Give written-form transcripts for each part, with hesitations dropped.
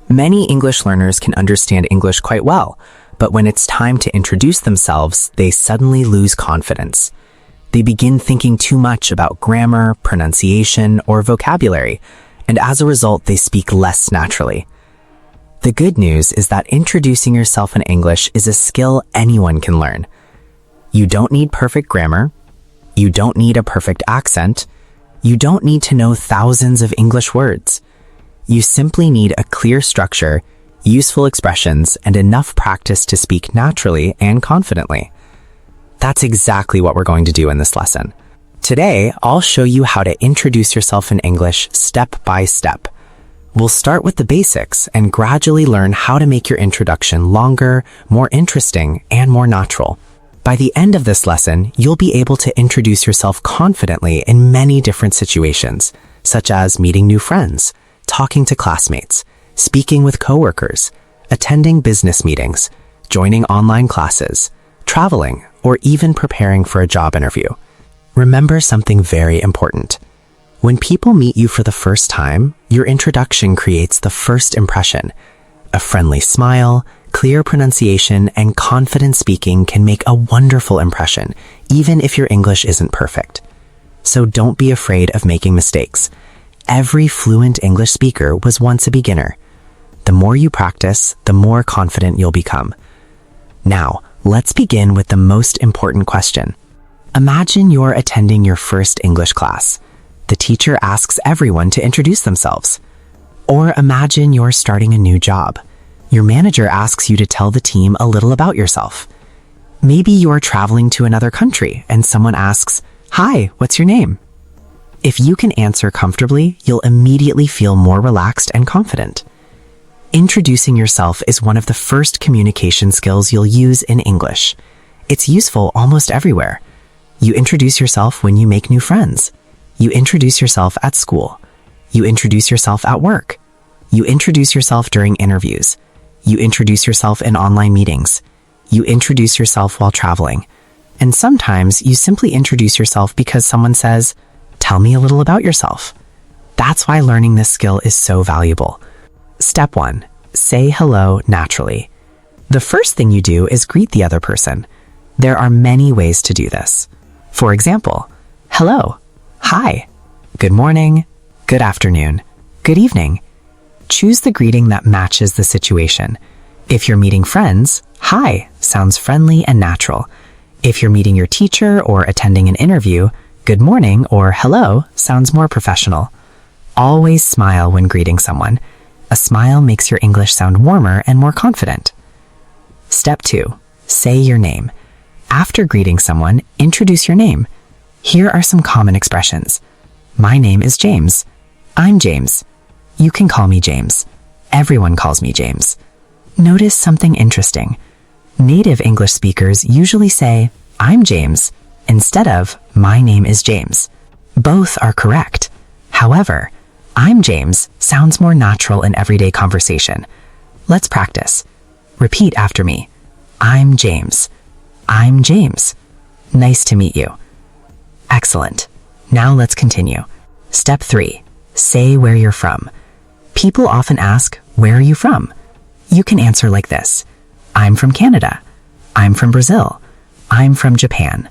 Many English learners can understand English quite well, but when it's time to introduce themselves, they suddenly lose confidence. They begin thinking too much about grammar, pronunciation, or vocabulary, and as a result, they speak less naturally. The good news is that introducing yourself in English is a skill anyone can learn. You don't need perfect grammar. You don't need a perfect accent. You don't need to know thousands of English words. You simply need a clear structure, useful expressions, and enough practice to speak naturally and confidently. That's exactly what we're going to do in this lesson. Today, I'll show you how to introduce yourself in English step by step. We'll start with the basics and gradually learn how to make your introduction longer, more interesting, and more natural. By the end of this lesson, you'll be able to introduce yourself confidently in many different situations, such as meeting new friends, talking to classmates, speaking with coworkers, attending business meetings, joining online classes, traveling, or even preparing for a job interview. Remember something very important. When people meet you for the first time, your introduction creates the first impression. A friendly smile, clear pronunciation, and confident speaking can make a wonderful impression, even if your English isn't perfect. So don't be afraid of making mistakes. Every fluent English speaker was once a beginner. The more you practice, the more confident you'll become. Now, let's begin with the most important question. Imagine you're attending your first English class. The teacher asks everyone to introduce themselves. Or imagine you're starting a new job. Your manager asks you to tell the team a little about yourself. Maybe you're traveling to another country and someone asks, "Hi, what's your name?" If you can answer comfortably, you'll immediately feel more relaxed and confident. Introducing yourself is one of the first communication skills you'll use in English. It's useful almost everywhere. You introduce yourself when you make new friends. You introduce yourself at school. You introduce yourself at work. You introduce yourself during interviews. You introduce yourself in online meetings. You introduce yourself while traveling. And sometimes you simply introduce yourself because someone says, "Tell me a little about yourself." That's why learning this skill is so valuable. Step 1. Say hello naturally. The first thing you do is greet the other person. There are many ways to do this. For example, hello, hi, good morning, good afternoon, good evening. Choose the greeting that matches the situation. If you're meeting friends, hi sounds friendly and natural. If you're meeting your teacher or attending an interview, good morning or hello sounds more professional. Always smile when greeting someone. A smile makes your English sound warmer and more confident. Step 2. Say your name. After greeting someone, introduce your name. Here are some common expressions. My name is James. I'm James. You can call me James. Everyone calls me James. Notice something interesting. Native English speakers usually say, I'm James, instead of, my name is James. Both are correct. However, I'm James sounds more natural in everyday conversation. Let's practice. Repeat after me. I'm James. I'm James. Nice to meet you. Excellent. Now let's continue. Step 3. Say where you're from. People often ask, where are you from? You can answer like this. I'm from Canada. I'm from Brazil. I'm from Japan.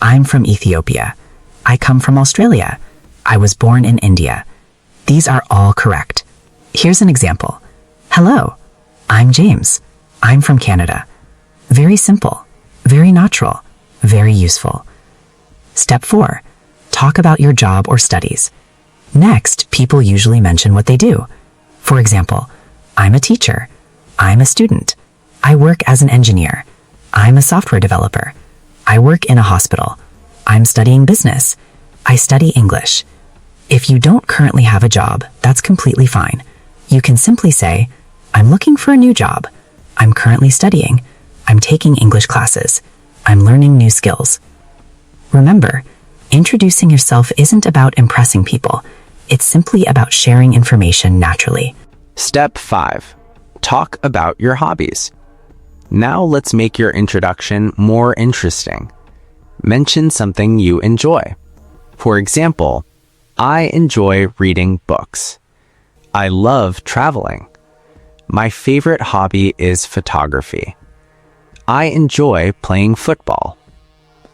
I'm from Ethiopia. I come from Australia. I was born in India. These are all correct. Here's an example. Hello, I'm James. I'm from Canada. Very simple, very natural, very useful. Step 4. Talk about your job or studies. Next, people usually mention what they do. For example, I'm a teacher. I'm a student. I work as an engineer. I'm a software developer. I work in a hospital. I'm studying business. I study English. If you don't currently have a job, that's completely fine. You can simply say, I'm looking for a new job. I'm currently studying. I'm taking English classes. I'm learning new skills. Remember, introducing yourself isn't about impressing people. It's simply about sharing information naturally. Step 5. Talk about your hobbies. Now let's make your introduction more interesting. Mention something you enjoy. For example, I enjoy reading books. I love traveling. My favorite hobby is photography. I enjoy playing football.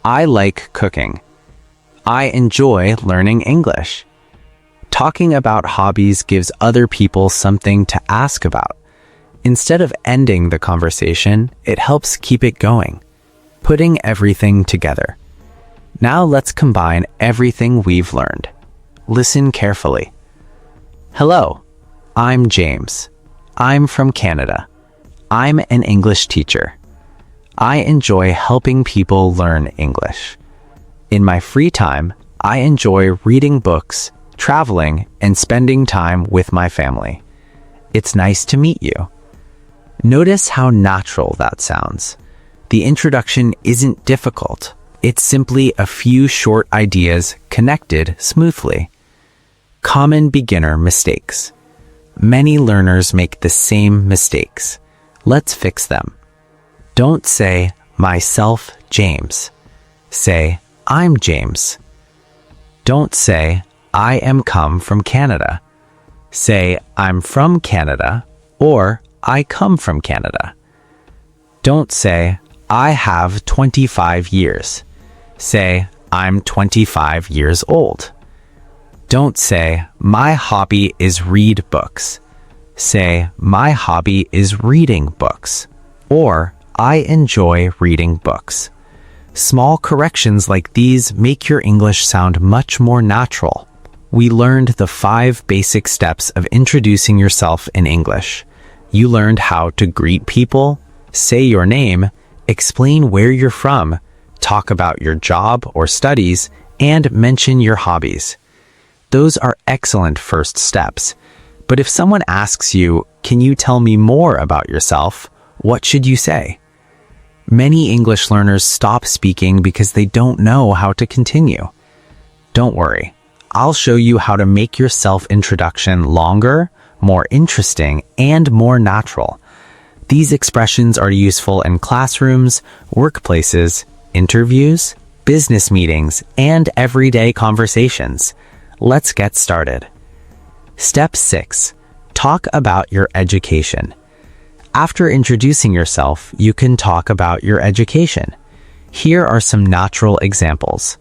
I like cooking. I enjoy learning English. Talking about hobbies gives other people something to ask about. Instead of ending the conversation, it helps keep it going, putting everything together. Now let's combine everything we've learned. Listen carefully. Hello, I'm James. I'm from Canada. I'm an English teacher. I enjoy helping people learn English. In my free time, I enjoy reading books, traveling, and spending time with my family. It's nice to meet you. Notice how natural that sounds. The introduction isn't difficult. It's simply a few short ideas connected smoothly. Common beginner mistakes. Many learners make the same mistakes. Let's fix them. Don't say, myself, James. Say, I'm James. Don't say, I am come from Canada. Say, I'm from Canada, or I come from Canada. Don't say, I have 25 years. Say, I'm 25 years old. Don't say, my hobby is read books. Say, my hobby is reading books. Or, I enjoy reading books. Small corrections like these make your English sound much more natural. We learned the 5 basic steps of introducing yourself in English. You learned how to greet people, say your name, explain where you're from, talk about your job or studies, and mention your hobbies. Those are excellent first steps. But if someone asks you, can you tell me more about yourself? What should you say? Many English learners stop speaking because they don't know how to continue. Don't worry. I'll show you how to make your self-introduction longer, more interesting, and more natural. These expressions are useful in classrooms, workplaces, interviews, business meetings, and everyday conversations. Let's get started. Step 6. Talk about your education. After introducing yourself, you can talk about your education. Here are some natural examples.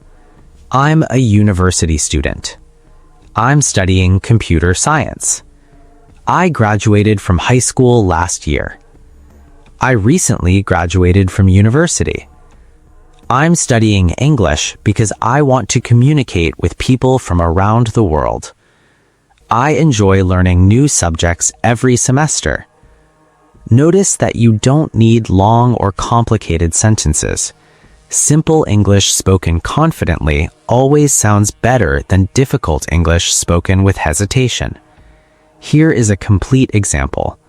I'm a university student. I'm studying computer science. I graduated from high school last year. I recently graduated from university. I'm studying English because I want to communicate with people from around the world. I enjoy learning new subjects every semester. Notice that you don't need long or complicated sentences. Simple English spoken confidently always sounds better than difficult English spoken with hesitation. Here is a complete example.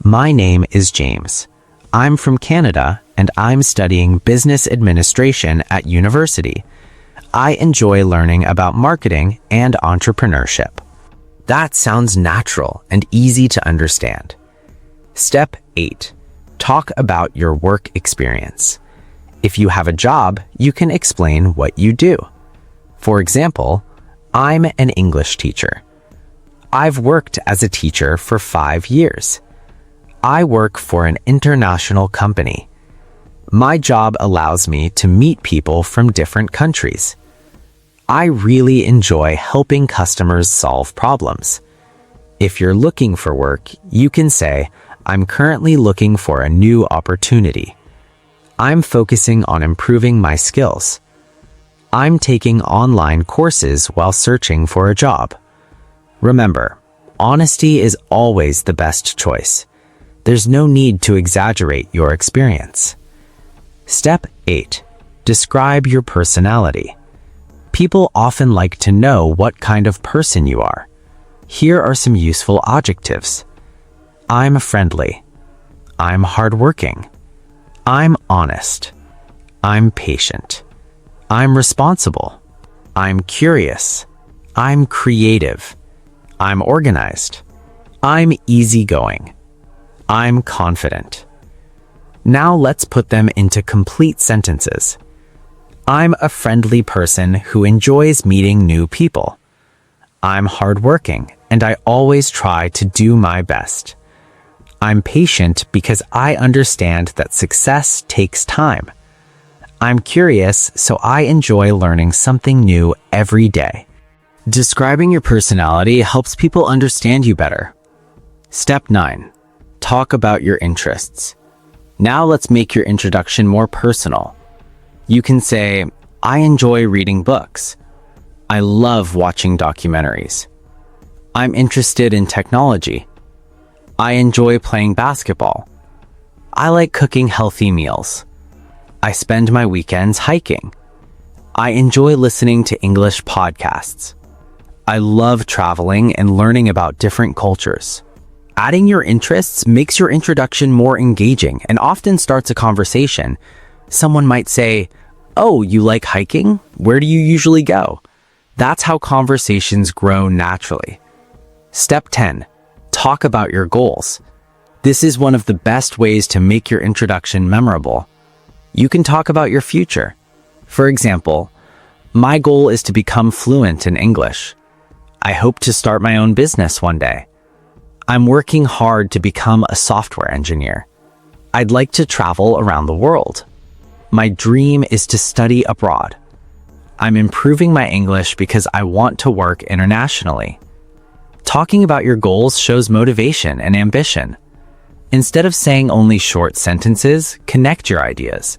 My name is James. I'm from Canada and I'm studying business administration at university. I enjoy learning about marketing and entrepreneurship. That sounds natural and easy to understand. Step 8. Talk about your work experience. If you have a job, you can explain what you do. For example, I'm an English teacher. I've worked as a teacher for 5 years. I work for an international company. My job allows me to meet people from different countries. I really enjoy helping customers solve problems. If you're looking for work, you can say, I'm currently looking for a new opportunity. I'm focusing on improving my skills. I'm taking online courses while searching for a job. Remember, honesty is always the best choice. There's no need to exaggerate your experience. Step 8. Describe your personality. People often like to know what kind of person you are. Here are some useful adjectives. I'm friendly. I'm hardworking. I'm honest. I'm patient. I'm responsible. I'm curious. I'm creative. I'm organized. I'm easygoing. I'm confident. Now let's put them into complete sentences. I'm a friendly person who enjoys meeting new people. I'm hardworking and I always try to do my best. I'm patient because I understand that success takes time. I'm curious, so I enjoy learning something new every day. Describing your personality helps people understand you better. Step 9. Talk about your interests. Now let's make your introduction more personal. You can say, I enjoy reading books. I love watching documentaries. I'm interested in technology. I enjoy playing basketball. I like cooking healthy meals. I spend my weekends hiking. I enjoy listening to English podcasts. I love traveling and learning about different cultures. Adding your interests makes your introduction more engaging and often starts a conversation. Someone might say, "Oh, you like hiking? Where do you usually go?" That's how conversations grow naturally. Step 10. Talk about your goals. This is one of the best ways to make your introduction memorable. You can talk about your future. For example, my goal is to become fluent in English. I hope to start my own business one day. I'm working hard to become a software engineer. I'd like to travel around the world. My dream is to study abroad. I'm improving my English because I want to work internationally. Talking about your goals shows motivation and ambition. Instead of saying only short sentences, connect your ideas.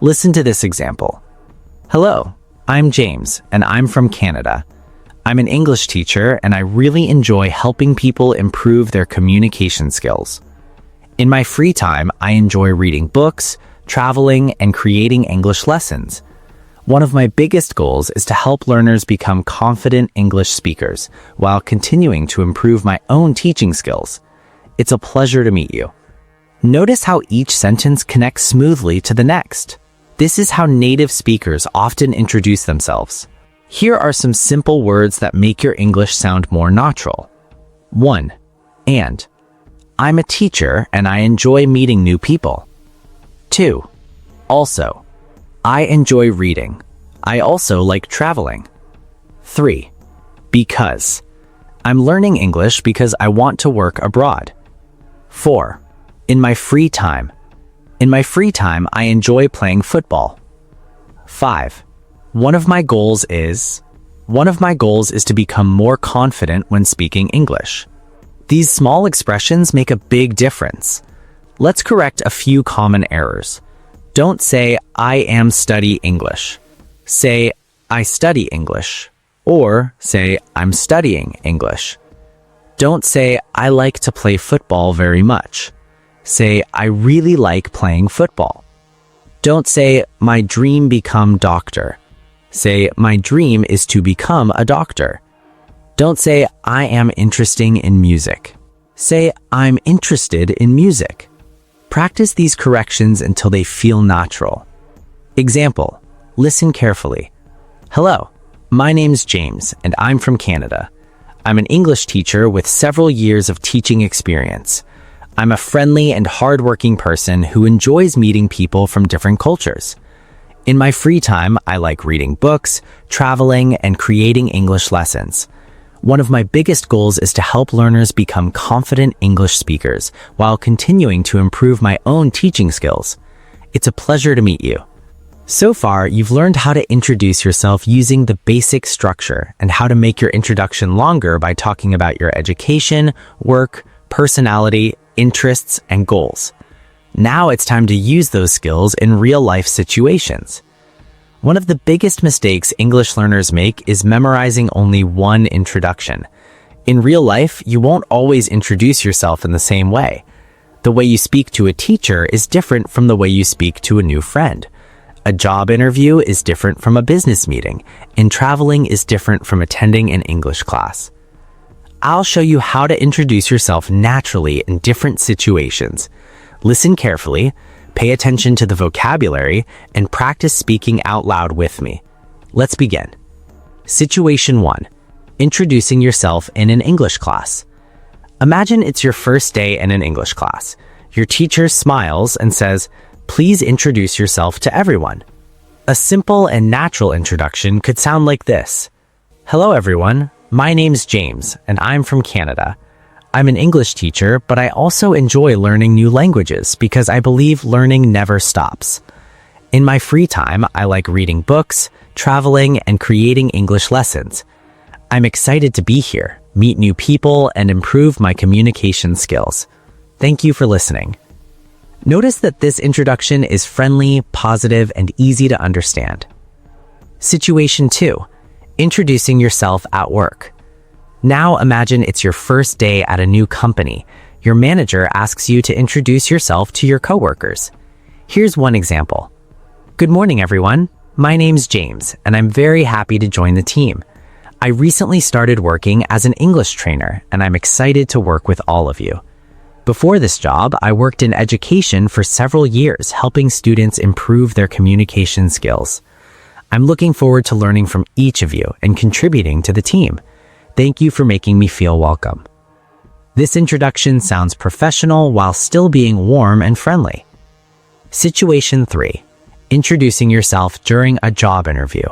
Listen to this example. Hello, I'm James, and I'm from Canada. I'm an English teacher, and I really enjoy helping people improve their communication skills. In my free time, I enjoy reading books, traveling, and creating English lessons. One of my biggest goals is to help learners become confident English speakers while continuing to improve my own teaching skills. It's a pleasure to meet you. Notice how each sentence connects smoothly to the next. This is how native speakers often introduce themselves. Here are some simple words that make your English sound more natural. 1. And. I'm a teacher and I enjoy meeting new people. 2. Also. I enjoy reading. I also like traveling. 3. Because. I'm learning English because I want to work abroad. 4. In my free time. In my free time, I enjoy playing football. 5. One of my goals is to become more confident when speaking English. These small expressions make a big difference. Let's correct a few common errors. Don't say, I am study English. Say, I study English. Or say, I'm studying English. Don't say, I like to play football very much. Say, I really like playing football. Don't say, my dream become doctor. Say, my dream is to become a doctor. Don't say, I am interested in music. Say, I'm interested in music. Practice these corrections until they feel natural. Example, listen carefully. Hello, my name's James, and I'm from Canada. I'm an English teacher with several years of teaching experience. I'm a friendly and hardworking person who enjoys meeting people from different cultures. In my free time, I like reading books, traveling, and creating English lessons. One of my biggest goals is to help learners become confident English speakers while continuing to improve my own teaching skills. It's a pleasure to meet you. So far, you've learned how to introduce yourself using the basic structure and how to make your introduction longer by talking about your education, work, personality, interests, and goals. Now it's time to use those skills in real-life situations. One of the biggest mistakes English learners make is memorizing only one introduction. In real life, you won't always introduce yourself in the same way. The way you speak to a teacher is different from the way you speak to a new friend. A job interview is different from a business meeting, and traveling is different from attending an English class. I'll show you how to introduce yourself naturally in different situations. Listen carefully, pay attention to the vocabulary, and practice speaking out loud with me. Let's begin. Situation 1. Introducing yourself in an English class. Imagine it's your first day in an English class. Your teacher smiles and says, "Please introduce yourself to everyone." A simple and natural introduction could sound like this. Hello everyone, my name's James, and I'm from Canada. I'm an English teacher, but I also enjoy learning new languages because I believe learning never stops. In my free time, I like reading books, traveling, and creating English lessons. I'm excited to be here, meet new people, and improve my communication skills. Thank you for listening. Notice that this introduction is friendly, positive, and easy to understand. Situation 2. Introducing yourself at work. Now imagine it's your first day at a new company. Your manager asks you to introduce yourself to your coworkers. Here's one example. Good morning, everyone. My name's James, and I'm very happy to join the team. I recently started working as an English trainer, and I'm excited to work with all of you. Before this job, I worked in education for several years, helping students improve their communication skills. I'm looking forward to learning from each of you and contributing to the team. Thank you for making me feel welcome. This introduction sounds professional while still being warm and friendly. Situation 3. Introducing yourself during a job interview.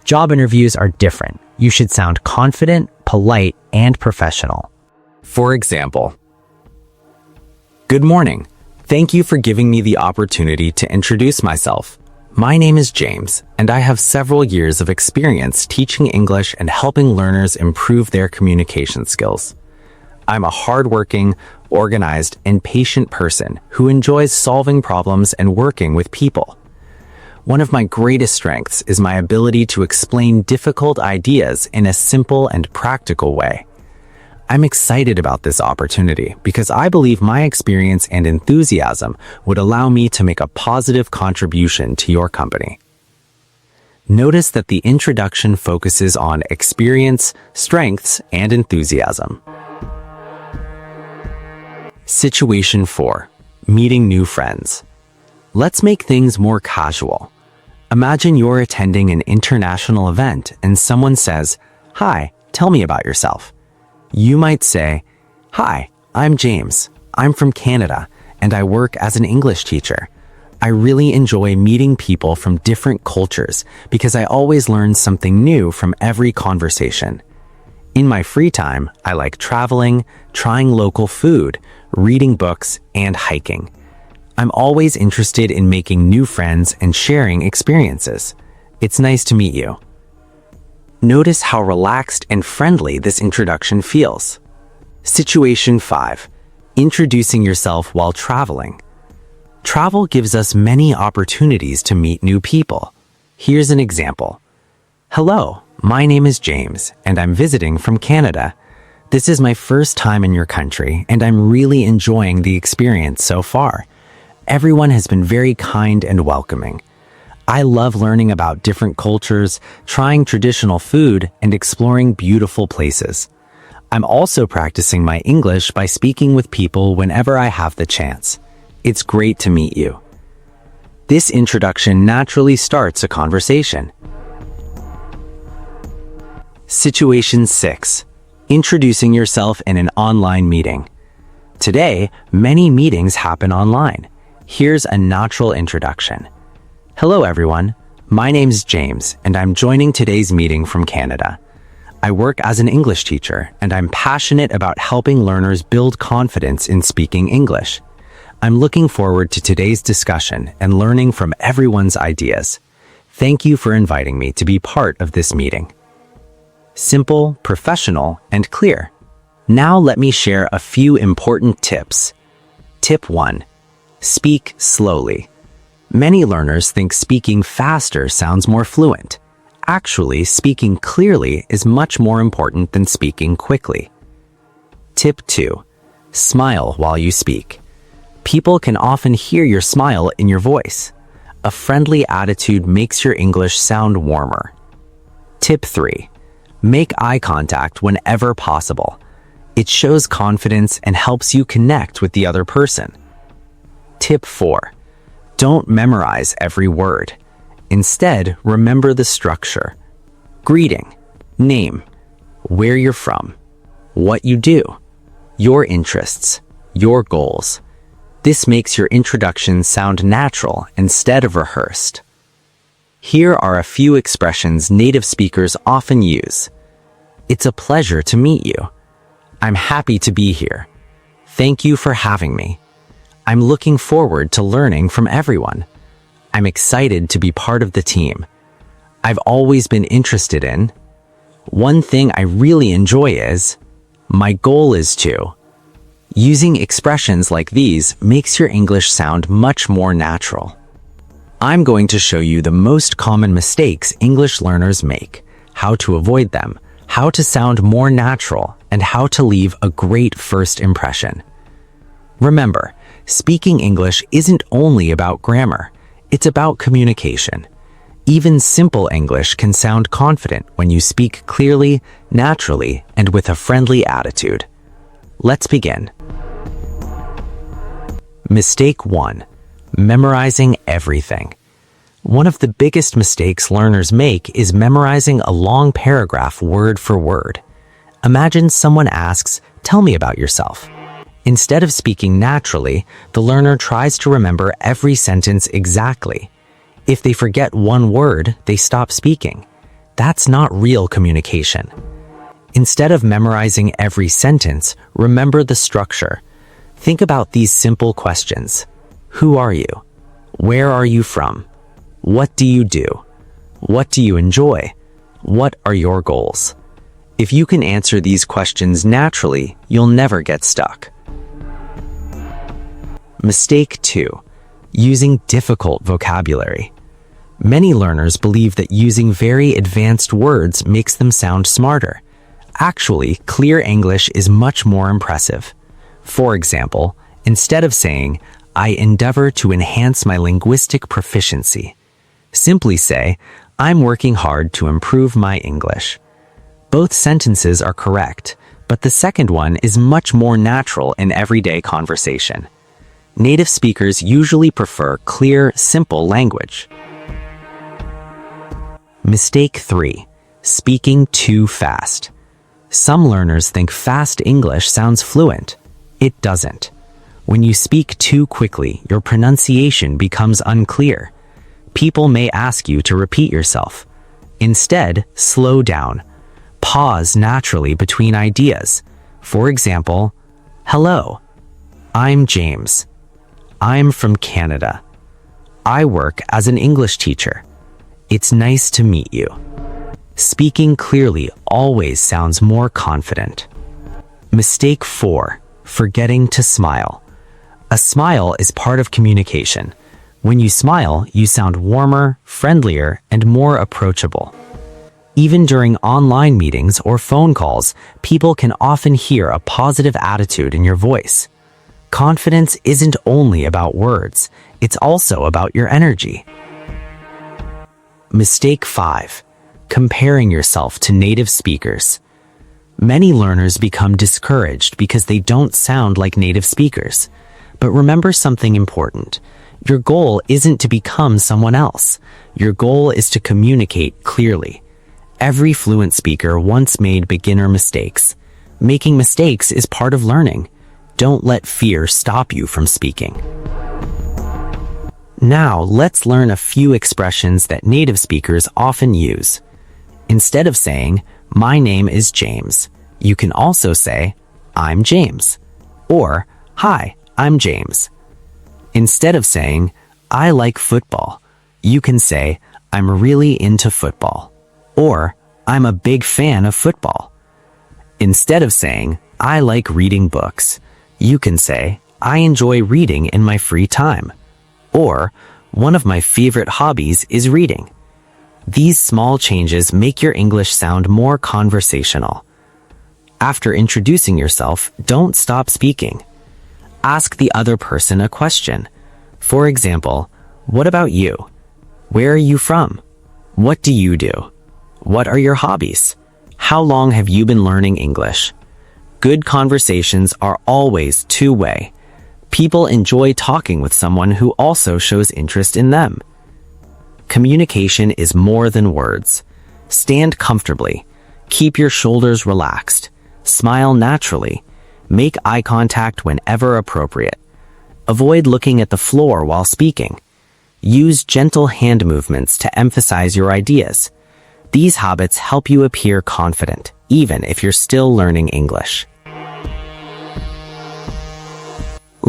Job interviews are different. You should sound confident, polite, and professional. For example, good morning. Thank you for giving me the opportunity to introduce myself. My name is James, and I have several years of experience teaching English and helping learners improve their communication skills. I'm a hardworking, organized, and patient person who enjoys solving problems and working with people. One of my greatest strengths is my ability to explain difficult ideas in a simple and practical way. I'm excited about this opportunity because I believe my experience and enthusiasm would allow me to make a positive contribution to your company. Notice that the introduction focuses on experience, strengths, and enthusiasm. Situation 4. Meeting new friends. Let's make things more casual. Imagine you're attending an international event and someone says, "Hi, tell me about yourself." You might say, "Hi, I'm James. I'm from Canada, and I work as an English teacher. I really enjoy meeting people from different cultures because I always learn something new from every conversation. In my free time, I like traveling, trying local food, reading books, and hiking. I'm always interested in making new friends and sharing experiences. It's nice to meet you." Notice how relaxed and friendly this introduction feels. Situation 5. Introducing yourself while traveling. Travel gives us many opportunities to meet new people. Here's an example. Hello, my name is James, and I'm visiting from Canada. This is my first time in your country, and I'm really enjoying the experience so far. Everyone has been very kind and welcoming. I love learning about different cultures, trying traditional food, and exploring beautiful places. I'm also practicing my English by speaking with people whenever I have the chance. It's great to meet you. This introduction naturally starts a conversation. Situation 6. Introducing yourself in an online meeting. Today, many meetings happen online. Here's a natural introduction. Hello everyone, my name's James, and I'm joining today's meeting from Canada. I work as an English teacher, and I'm passionate about helping learners build confidence in speaking English. I'm looking forward to today's discussion and learning from everyone's ideas. Thank you for inviting me to be part of this meeting. Simple, professional, and clear. Now let me share a few important tips. Tip 1. Speak slowly. Many learners think speaking faster sounds more fluent. Actually, speaking clearly is much more important than speaking quickly. Tip 2. Smile while you speak. People can often hear your smile in your voice. A friendly attitude makes your English sound warmer. Tip 3. Make eye contact whenever possible. It shows confidence and helps you connect with the other person. Tip 4. Don't memorize every word. Instead, remember the structure. Greeting, name, where you're from, what you do, your interests, your goals. This makes your introduction sound natural instead of rehearsed. Here are a few expressions native speakers often use. It's a pleasure to meet you. I'm happy to be here. Thank you for having me. I'm looking forward to learning from everyone. I'm excited to be part of the team. I've always been interested in. One thing I really enjoy is, my goal is to. Using expressions like these makes your English sound much more natural. I'm going to show you the most common mistakes English learners make, how to avoid them, how to sound more natural, and how to leave a great first impression. Remember, speaking English isn't only about grammar, it's about communication. Even simple English can sound confident when you speak clearly, naturally, and with a friendly attitude. Let's begin. Mistake 1. Memorizing everything. One of the biggest mistakes learners make is memorizing a long paragraph word for word. Imagine someone asks, "Tell me about yourself." Instead of speaking naturally, the learner tries to remember every sentence exactly. If they forget one word, they stop speaking. That's not real communication. Instead of memorizing every sentence, remember the structure. Think about these simple questions. Who are you? Where are you from? What do you do? What do you enjoy? What are your goals? If you can answer these questions naturally, you'll never get stuck. Mistake 2. Using difficult vocabulary. Many learners believe that using very advanced words makes them sound smarter. Actually, clear English is much more impressive. For example, instead of saying, "I endeavor to enhance my linguistic proficiency," simply say, "I'm working hard to improve my English." Both sentences are correct, but the second one is much more natural in everyday conversation. Native speakers usually prefer clear, simple language. Mistake 3. Speaking too fast. Some learners think fast English sounds fluent. It doesn't. When you speak too quickly, your pronunciation becomes unclear. People may ask you to repeat yourself. Instead, slow down. Pause naturally between ideas. For example, "Hello, I'm James. I'm from Canada. I work as an English teacher. It's nice to meet you." Speaking clearly always sounds more confident. Mistake 4. Forgetting to smile. A smile is part of communication. When you smile, you sound warmer, friendlier, and more approachable. Even during online meetings or phone calls, people can often hear a positive attitude in your voice. Confidence isn't only about words, it's also about your energy. Mistake 5. Comparing yourself to native speakers. Many learners become discouraged because they don't sound like native speakers. But remember something important. Your goal isn't to become someone else. Your goal is to communicate clearly. Every fluent speaker once made beginner mistakes. Making mistakes is part of learning. Don't let fear stop you from speaking. Now, let's learn a few expressions that native speakers often use. Instead of saying, "My name is James," you can also say, "I'm James," or "Hi, I'm James." Instead of saying, "I like football," you can say, "I'm really into football," or "I'm a big fan of football." Instead of saying, "I like reading books," you can say, "I enjoy reading in my free time," or "One of my favorite hobbies is reading." These small changes make your English sound more conversational. After introducing yourself, don't stop speaking. Ask the other person a question. For example, "What about you? Where are you from? What do you do? What are your hobbies? How long have you been learning English?" Good conversations are always two-way. People enjoy talking with someone who also shows interest in them. Communication is more than words. Stand comfortably. Keep your shoulders relaxed. Smile naturally. Make eye contact whenever appropriate. Avoid looking at the floor while speaking. Use gentle hand movements to emphasize your ideas. These habits help you appear confident, even if you're still learning English.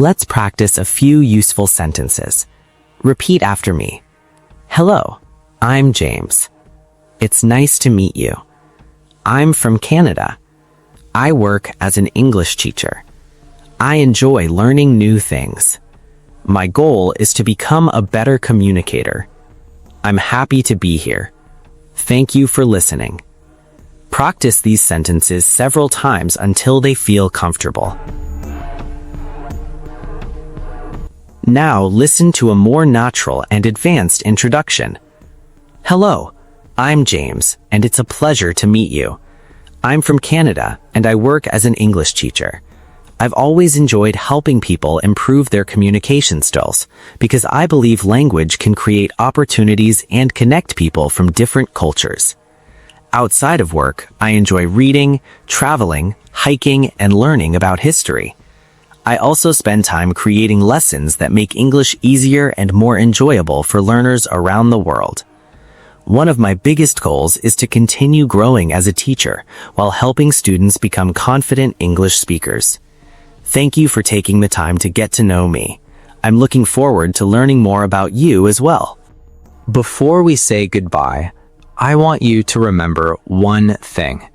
Let's practice a few useful sentences. Repeat after me. Hello, I'm James. It's nice to meet you. I'm from Canada. I work as an English teacher. I enjoy learning new things. My goal is to become a better communicator. I'm happy to be here. Thank you for listening. Practice these sentences several times until they feel comfortable. Now listen to a more natural and advanced introduction. Hello, I'm James, and it's a pleasure to meet you. I'm from Canada, and I work as an English teacher. I've always enjoyed helping people improve their communication skills because I believe language can create opportunities and connect people from different cultures. Outside of work, I enjoy reading, traveling, hiking, and learning about history. I also spend time creating lessons that make English easier and more enjoyable for learners around the world. One of my biggest goals is to continue growing as a teacher while helping students become confident English speakers. Thank you for taking the time to get to know me. I'm looking forward to learning more about you as well. Before we say goodbye, I want you to remember one thing.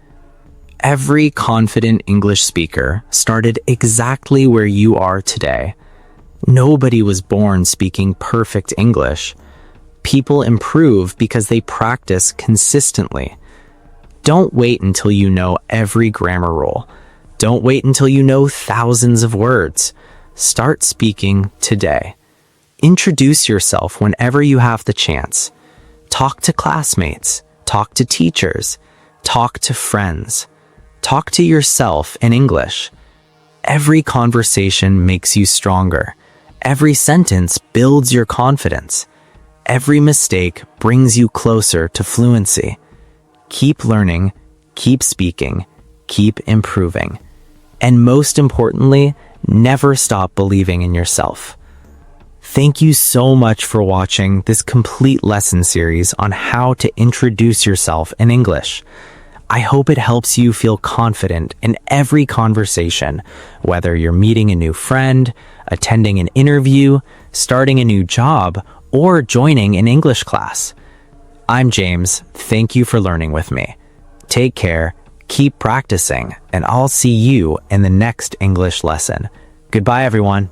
Every confident English speaker started exactly where you are today. Nobody was born speaking perfect English. People improve because they practice consistently. Don't wait until you know every grammar rule. Don't wait until you know thousands of words. Start speaking today. Introduce yourself whenever you have the chance. Talk to classmates. Talk to teachers. Talk to friends. Talk to yourself in English. Every conversation makes you stronger. Every sentence builds your confidence. Every mistake brings you closer to fluency. Keep learning, keep speaking, keep improving. And most importantly, never stop believing in yourself. Thank you so much for watching this complete lesson series on how to introduce yourself in English. I hope it helps you feel confident in every conversation, whether you're meeting a new friend, attending an interview, starting a new job, or joining an English class. I'm James. Thank you for learning with me. Take care. Keep practicing, and I'll see you in the next English lesson. Goodbye, everyone.